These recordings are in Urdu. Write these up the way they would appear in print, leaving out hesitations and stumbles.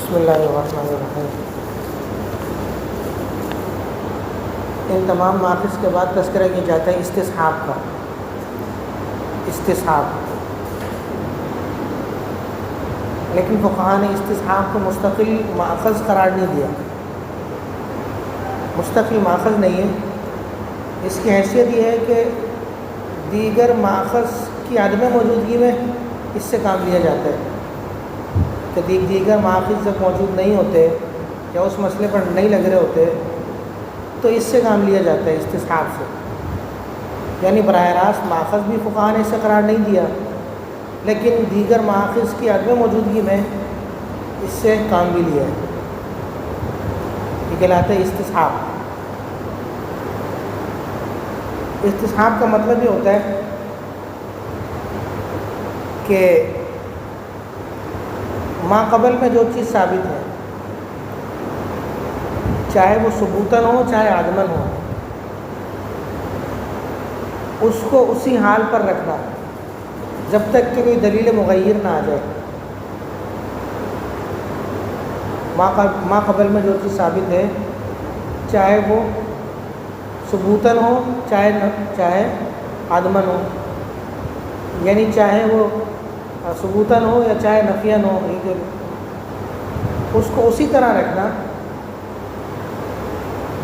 بسم اللہ الرحمن الرحیم۔ ان تمام ماخذ کے بعد تذکرہ کیا جاتا ہے استصحاب کا۔ استصحاب، لیکن فقہا نے استصحاب کو مستقل ماخذ قرار نہیں دیا، مستقل ماخذ نہیں ہے۔ اس کی حیثیت یہ ہے کہ دیگر ماخذ کی عدم موجودگی میں اس سے کام لیا جاتا ہے، کہ دیگر ماخذ جب موجود نہیں ہوتے یا اس مسئلے پر نہیں لگ رہے ہوتے تو اس سے کام لیا جاتا ہے، استصحاب سے۔ یعنی براہ راست ماخذ بھی فقہا نے اسے قرار نہیں دیا، لیکن دیگر ماخذ کی عدم موجودگی میں اس سے کام بھی لیا ہے، یہ کہلاتا ہے استصحاب۔ استصحاب کا مطلب یہ ہوتا ہے کہ ما قبل میں جو چیز ثابت ہے، چاہے وہ ثبوتاً ہو چاہے عدماً ہو، اس کو اسی حال پر رکھنا جب تک کہ کوئی دلیل مغیر نہ آ جائے۔ ما قبل میں جو چیز ثابت ہے، چاہے وہ ثبوتاً ہو چاہے عدماً ہو، یعنی چاہے وہ ثبوتاً ہو یا چاہے نفیاً ہو، اس کو اسی طرح رکھنا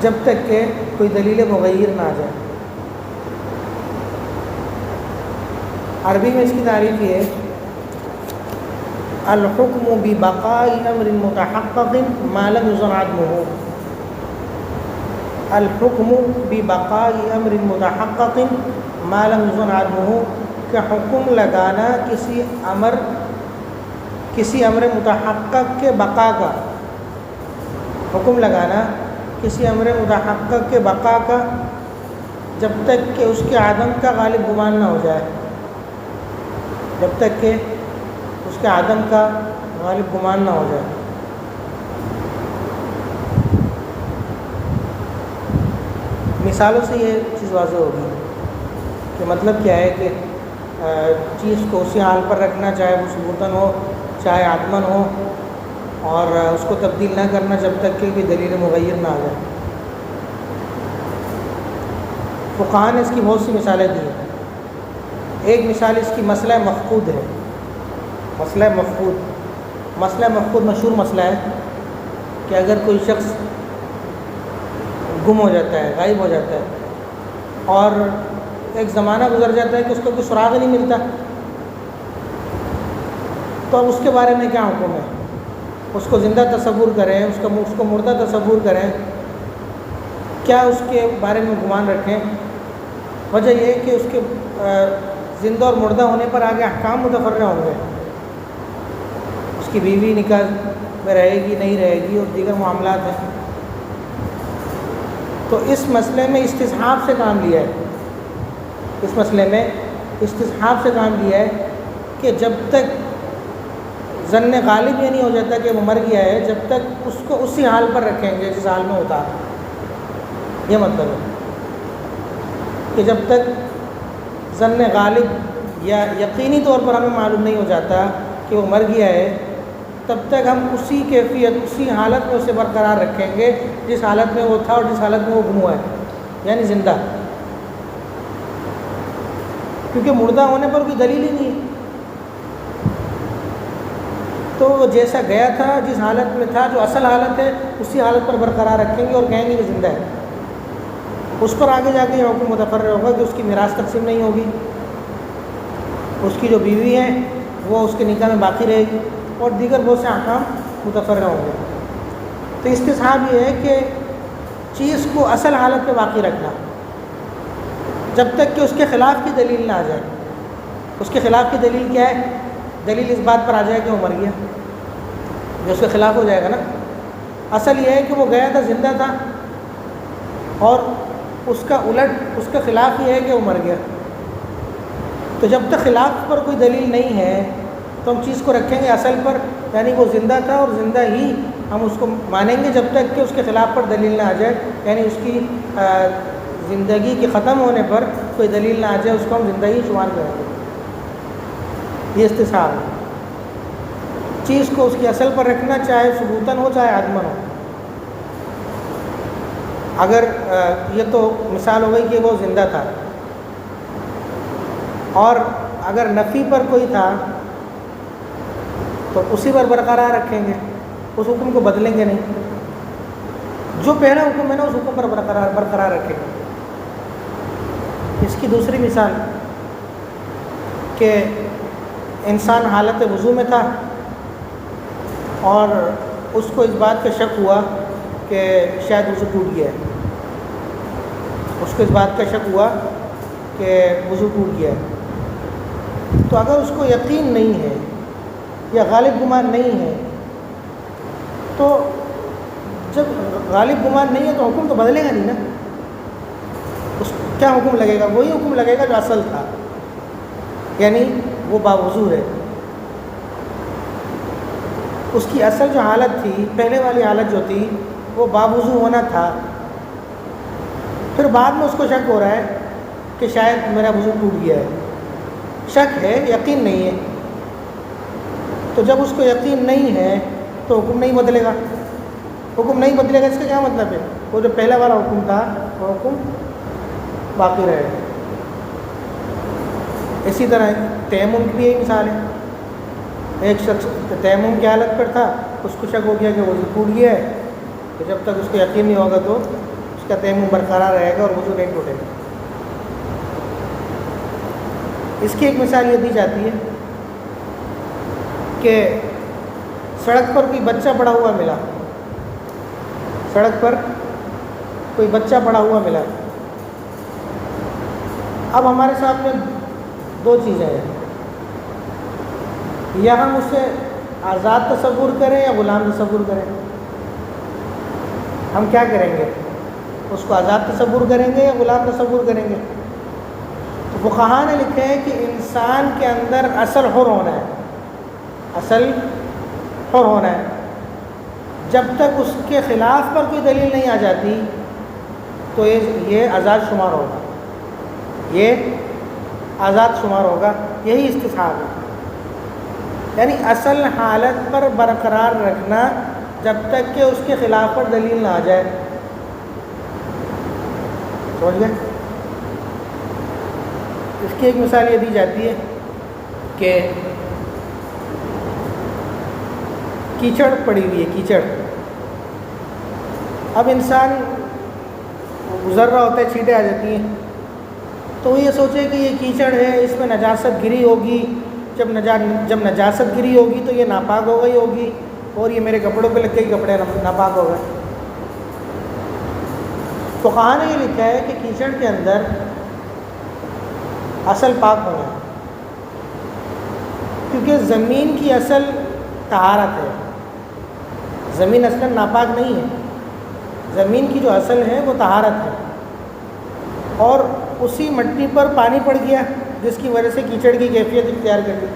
جب تک کہ کوئی دلیل مغیر نہ آ جائے۔ عربی میں اس کی تعریف یہ ہے: الحکم ببقاء امر متحقق ما لم یظن عدمہ۔ الحکم ببقاء امر متحقق ما لم یظن عدمہ، کہ حکم لگانا کسی امر متحقق کے بقا کا، حکم لگانا کسی امر متحقق کے بقا کا جب تک کہ اس کے عدم کا غالب گمان نہ ہو جائے، جب تک کہ اس کے عدم کا غالب گمان نہ ہو جائے۔ مثالوں سے یہ چیز واضح ہوگی کہ مطلب کیا ہے کہ چیز کو اسی حال پر رکھنا، چاہے وہ ثبوتاً ہو چاہے عدماً ہو، اور اس کو تبدیل نہ کرنا جب تک کہ کوئی دلیل مغیر نہ آ جائے۔ فقہا نے اس کی بہت سی مثالیں دی ہیں۔ ایک مثال اس کی مسئلہ مفقود ہے۔ مسئلہ مفقود مشہور مسئلہ ہے کہ اگر کوئی شخص گم ہو جاتا ہے، غائب ہو جاتا ہے، اور ایک زمانہ گزر جاتا ہے کہ اس کو کوئی سراغ نہیں ملتا، تو اب اس کے بارے میں کیا حکم ہے؟ اس کو زندہ تصور کریں، اس کو مردہ تصور کریں، کیا اس کے بارے میں گمان رکھیں؟ وجہ یہ ہے کہ اس کے زندہ اور مردہ ہونے پر آگے احکام متفرع ہوں گے۔ اس کی بیوی نکاح میں رہے گی نہیں رہے گی، اور دیگر معاملات ہیں۔ تو اس مسئلے میں استصحاب سے کام لیا ہے، اس مسئلے میں استصحاب سے کام لیا ہے کہ جب تک ظن غالب یہ نہیں ہو جاتا کہ وہ مر گیا ہے، جب تک اس کو اسی حال پر رکھیں گے جس حال میں ہوتا۔ یہ مطلب ہے کہ جب تک ظن غالب یا یقینی طور پر ہمیں معلوم نہیں ہو جاتا کہ وہ مر گیا ہے، تب تک ہم اسی کیفیت، اسی حالت میں اسے برقرار رکھیں گے جس حالت میں وہ تھا اور جس حالت میں وہ گم ہوا ہے، یعنی زندہ، کیونکہ مردہ ہونے پر کوئی دلیل ہی نہیں ہے۔ تو وہ جیسا گیا تھا، جس حالت میں تھا، جو اصل حالت ہے، اسی حالت پر برقرار رکھیں گے اور کہیں گے کہ زندہ ہے۔ اس پر آگے جا کے یہ حکم متفرع ہوگا کہ اس کی میراث تقسیم نہیں ہوگی، اس کی جو بیوی ہے وہ اس کے نکاح میں باقی رہے گی، اور دیگر بہت سے احکام متفرع ہوں گے۔ تو استصحاب یہ ہے کہ چیز کو اصل حالت میں باقی رکھنا جب تک کہ اس کے خلاف کی دلیل نہ آ جائے۔ اس کے خلاف کی دلیل کیا ہے؟ دلیل اس بات پر آ جائے کہ وہ مر گیا، جو اس کے خلاف ہو جائے گا نا۔ اصل یہ ہے کہ وہ گیا تھا، زندہ تھا، اور اس کا الٹ، اس کا خلاف یہ ہے کہ وہ مر گیا۔ تو جب تک خلاف پر کوئی دلیل نہیں ہے تو ہم چیز کو رکھیں گے اصل پر، یعنی وہ زندہ تھا اور زندہ ہی ہم اس کو مانیں گے جب تک کہ اس کے خلاف پر دلیل نہ آ جائے، یعنی اس کی زندگی کے ختم ہونے پر کوئی دلیل نہ آ جائے، اس کو ہم زندہ ہی شمار کریں گے۔ یہ استصحاب ہے۔ چیز کو اس کی اصل پر رکھنا، چاہے ثبوتاً ہو چاہے عدماً ہو. اگر یہ تو مثال ہو گئی کہ وہ زندہ تھا، اور اگر نفی پر کوئی تھا تو اسی پر برقرار رکھیں گے، اس حکم کو بدلیں گے نہیں. جو پہلا حکم ہے نا اس حکم پر برقرار رکھیں گے. اس کی دوسری مثال کہ انسان حالت وضو میں تھا اور اس کو اس بات کا شک ہوا کہ شاید وضو ٹوٹ گیا ہے. اس کو اس بات کا شک ہوا کہ وضو ٹوٹ گیا ہے. تو اگر اس کو یقین نہیں ہے یا غالب گمان نہیں ہے، تو جب غالب گمان نہیں ہے تو حکم تو بدلے گا نہیں نا. اس کیا حکم لگے گا؟ وہی حکم لگے گا جو اصل تھا، یعنی وہ باوضو ہے. اس کی اصل جو حالت تھی، پہلے والی حالت جو تھی، وہ باوضو ہونا تھا. پھر بعد میں اس کو شک ہو رہا ہے کہ شاید میرا وضو ٹوٹ گیا ہے. شک ہے، یقین نہیں ہے. تو جب اس کو یقین نہیں ہے تو حکم نہیں بدلے گا. حکم نہیں بدلے گا اس کا کیا مطلب ہے؟ وہ جو پہلا والا حکم تھا وہ حکم باقی رہے گا. اسی طرح تیمم کی بھی یہی مثال ہے. ایک شخص تیمم کی حالت پر تھا، اس کو شک ہو گیا کہ وضو ٹوٹ گیا ہے، تو جب تک اس کو یقین نہیں ہوگا تو اس کا تیمم برقرار رہے گا اور وضو نہیں ٹوٹے گا. اس کی ایک مثال یہ دی جاتی ہے کہ سڑک پر کوئی بچہ پڑا ہوا ملا. سڑک پر کوئی بچہ پڑا ہوا ملا. اب ہمارے سامنے دو چیزیں ہیں، یا ہم اسے آزاد تصور کریں یا غلام تصور کریں. ہم کیا کریں گے؟ اس کو آزاد تصور کریں گے یا غلام تصور کریں گے؟ تو فقہاء نے لکھے ہیں کہ انسان کے اندر اصل حر ہونا ہے. اصل حر ہونا ہے. جب تک اس کے خلاف پر کوئی دلیل نہیں آ جاتی تو یہ آزاد شمار ہوگا. یہ آزاد شمار ہوگا. یہی استصحاب ہے، یعنی اصل حالت پر برقرار رکھنا جب تک کہ اس کے خلاف پر دلیل نہ آ جائے. سمجھ گئے؟ اس کی ایک مثال یہ دی جاتی ہے کہ کیچڑ پڑی ہوئی ہے، کیچڑ. اب انسان گزر رہا ہوتا ہے، چھینٹیں آ جاتی ہیں، تو وہ یہ سوچے کہ یہ کیچڑ ہے، اس میں نجاست گری ہوگی. جب نجاست گری ہوگی تو یہ ناپاک ہو گئی ہوگی، اور یہ میرے کپڑوں پہ لگ گئی، کپڑے ناپاک ہو گئے. فقہاء نے یہ لکھا ہے کہ کیچڑ کے اندر اصل پاک ہونا ہے، کیونکہ زمین کی اصل طہارت ہے. زمین اصلاً ناپاک نہیں ہے. زمین کی جو اصل ہے وہ طہارت ہے، اور اسی مٹی پر پانی پڑ گیا جس کی وجہ سے کیچڑ کی کیفیت اختیار کر لی.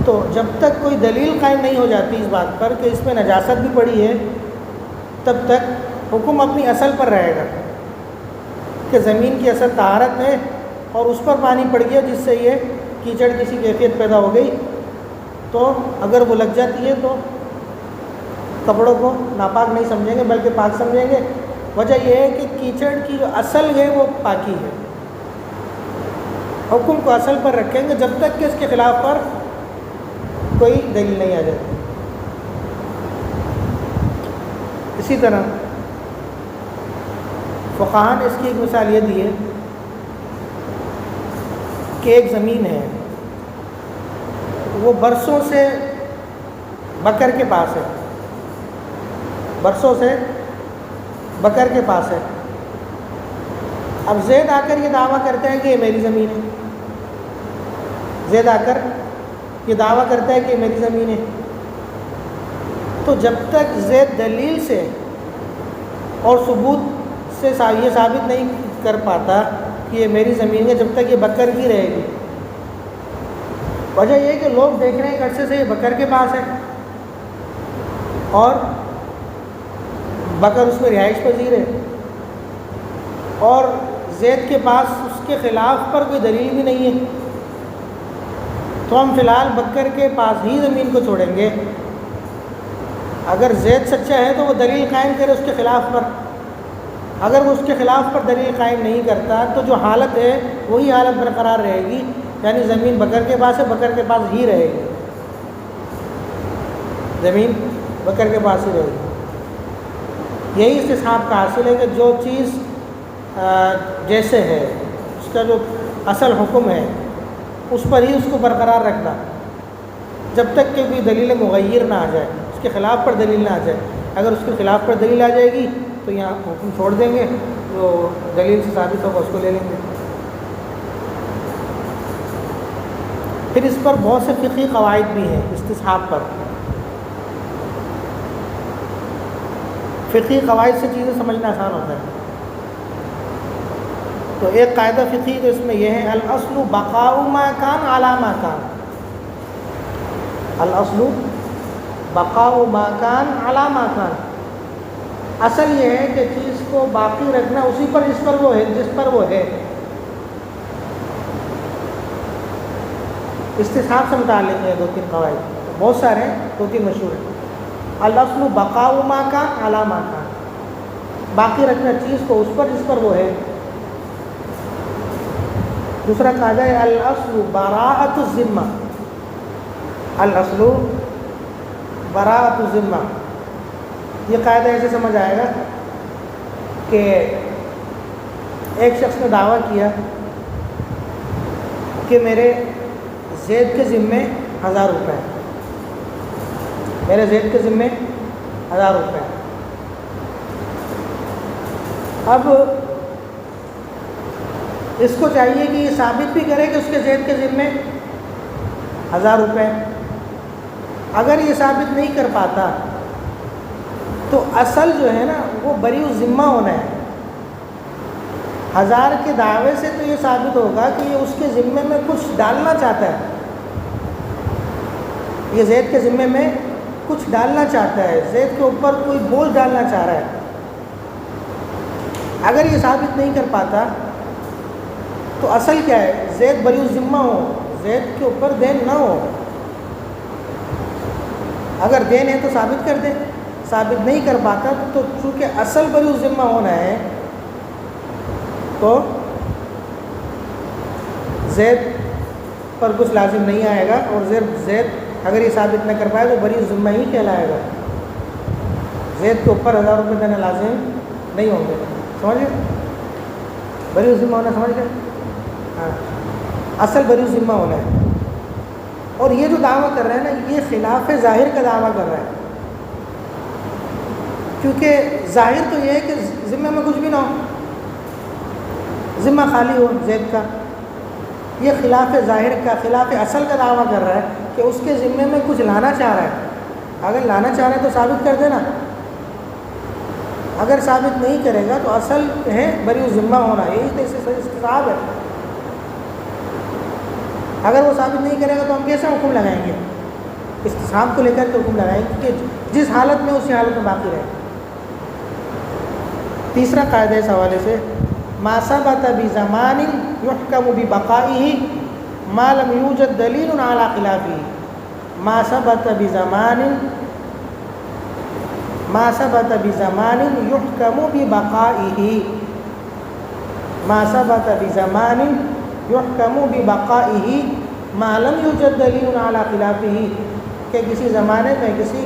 تو جب تک کوئی دلیل قائم نہیں ہو جاتی اس بات پر کہ اس میں نجاست بھی پڑی ہے، تب تک حکم اپنی اصل پر رہے گا کہ زمین کی اصل طہارت ہے، اور اس پر پانی پڑ گیا جس سے یہ کیچڑ کسی کیفیت پیدا ہو گئی. تو اگر وہ لگ جاتی ہے تو کپڑوں کو ناپاک نہیں سمجھیں گے بلکہ پاک سمجھیں گے. وجہ یہ ہے کہ کیچڑ کی جو اصل ہے وہ پاکی ہے. حکم کو اصل پر رکھیں گے جب تک کہ اس کے خلاف پر کوئی دلیل نہیں آ جائے. اسی طرح فقہاء نے اس کی ایک مثال یہ دی ہے کہ ایک زمین ہے، وہ برسوں سے بکر کے پاس ہے. برسوں سے بکر کے پاس ہے. اب زید آ کر یہ دعویٰ کرتا ہے کہ یہ میری زمین ہے. زید آ کر یہ دعویٰ کرتا ہے کہ یہ میری زمین ہے. تو جب تک زید دلیل سے اور ثبوت سے یہ ثابت نہیں کر پاتا کہ یہ میری زمین ہے، جب تک یہ بکر کی رہے گی. وجہ یہ ہے کہ لوگ دیکھ رہے ہیں عرصے سے یہ بکر کے پاس ہے، اور بکر اس میں رہائش پذیر ہے، اور زید کے پاس اس کے خلاف پر کوئی دلیل بھی نہیں ہے. تو ہم فی الحال بکر کے پاس ہی زمین کو چھوڑیں گے. اگر زید سچا ہے تو وہ دلیل قائم کرے اس کے خلاف پر. اگر وہ اس کے خلاف پر دلیل قائم نہیں کرتا تو جو حالت ہے وہی حالت برقرار رہے گی، یعنی زمین بکر کے پاس ہے، بکر کے پاس ہی رہے گی. زمین بکر کے پاس ہی رہے گی. یہی استصحاب کا حاصل ہے کہ جو چیز جیسے ہے اس کا جو اصل حکم ہے اس پر ہی اس کو برقرار رکھنا، جب تک کہ کوئی دلیل مغیر نہ آ جائے، اس کے خلاف پر دلیل نہ آ جائے. اگر اس کے خلاف پر دلیل آ جائے گی تو یہاں حکم چھوڑ دیں گے، جو دلیل سے ثابت ہوگا اس کو لے لیں گے. پھر اس پر بہت سے فقہی قواعد بھی ہیں استصحاب پر. فقہی قواعد سے چیزیں سمجھنا آسان ہوتا ہے. تو ایک قاعدہ فقہی تو اس میں یہ ہے، الاصل بقاء ما کان علی ما کان. الاصل بقاء ما کان علی ما کان. اصل یہ ہے کہ چیز کو باقی رکھنا اسی پر جس پر وہ ہے، جس پر وہ ہے. استصحاب سے متعلق ہے 2-3 قواعد، بہت سارے ہیں، 2-3 مشہور ہیں. الاصل بقاء ما کان علی ما کان، باقی رکھنا چیز کو اس پر جس پر وہ ہے. دوسرا قاعدہ ہے الاصل براءۃ الذمہ. الاصل براءۃ الذمہ. یہ قاعدہ ایسے سمجھ آئے گا کہ ایک شخص نے دعویٰ کیا کہ میرے زید کے ذمے 1000 روپے ہیں، میرے زید کے ذمے 1000 روپے ہیں. اب اس کو چاہیے کہ یہ ثابت بھی کرے کہ اس کے زید کے ذمے 1000 روپے ہیں. اگر یہ ثابت نہیں کر پاتا تو اصل جو ہے نا وہ بری الذمہ ہونا ہے. 1000 کے دعوے سے تو یہ ثابت ہوگا کہ یہ اس کے ذمے میں کچھ ڈالنا چاہتا ہے، یہ زید کے ذمے میں کچھ ڈالنا چاہتا ہے، زید کے اوپر کوئی بوجھ ڈالنا چاہ رہا ہے. اگر یہ ثابت نہیں کر پاتا تو اصل کیا ہے، زید بری الذمہ ہو، زید کے اوپر دین نہ ہو. اگر دین ہے تو ثابت کر دے. ثابت نہیں کر پاتا تو چونکہ اصل بری الذمہ ہونا ہے تو زید پر کچھ لازم نہیں آئے گا، اور زید اگر یہ ثابت نہ کر پائے تو بری الذمہ ہی کہلائے گا. زید کے اوپر 1000 روپے دینا لازم نہیں ہوں گے. سمجھ گئے؟ بری الذمہ ہونا سمجھ گئے؟ ہاں، اصل بری الذمہ ہونا ہے. اور یہ جو دعویٰ کر رہا ہے نا، یہ خلاف ظاہر کا دعویٰ کر رہا ہے، کیونکہ ظاہر تو یہ ہے کہ ذمہ میں کچھ بھی نہ ہو، ذمہ خالی ہو زید کا. یہ خلاف ظاہر کا، خلاف اصل کا دعویٰ کر رہا ہے کہ اس کے ذمے میں کچھ لانا چاہ رہا ہے. اگر لانا چاہ رہا ہے تو ثابت کر دینا. اگر ثابت نہیں کرے گا تو اصل ہے بری الذمہ ہونا. یہی تو استصحاب ہے. اگر وہ ثابت نہیں کرے گا تو ہم کیسے حکم لگائیں گے؟ استصحاب کو لے کر کے حکم لگائیں گے کہ جس حالت میں اسی حالت میں باقی رہے. تیسرا قاعدہ اس حوالے سے، ما ثبت بزمان يحكم ببقائه ما لم يوجد دلیل على خلافه. ما ثبت بزمان يحكم ببقائه. ما ثبت بزمان يحكم ببقائه ما لم يوجد دلیل على خلافه. کہ کسی زمانے میں کسی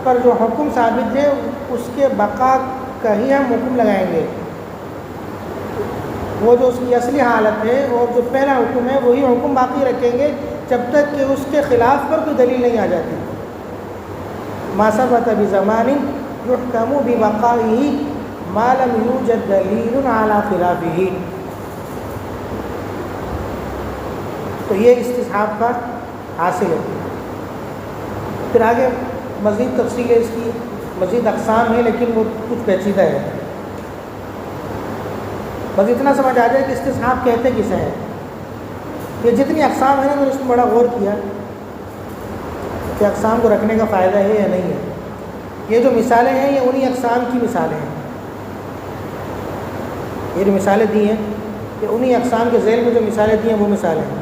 پر جو حکم ثابت ہے اس کے بقا کا ہی ہم حکم لگائیں گے. وہ جو اس کی اصلی حالت ہے اور جو پہلا حکم ہے وہی حکم باقی رکھیں گے جب تک کہ اس کے خلاف پر کوئی دلیل نہیں آ جاتی. ما ثبت بزمان يحكم ببقائه ما لم يوجد دلیل على خلافه. تو یہ استصحاب کا حاصل ہے. پھر آگے مزید تفصیل ہے، اس کی مزید اقسام ہے لیکن وہ کچھ پیچیدہ ہے. بس اتنا سمجھ آ جائے کہ استصحاب کہتے کسے ہیں. یہ جتنی اقسام ہیں نا، میں نے اس میں بڑا غور کیا کہ اقسام کو رکھنے کا فائدہ ہے یا نہیں ہے. یہ جو مثالیں ہیں یہ انہی اقسام کی مثالیں ہیں. یہ جو مثالیں دی ہیں یہ انہی اقسام کے ذیل میں جو مثالیں دی ہیں وہ مثالیں ہیں.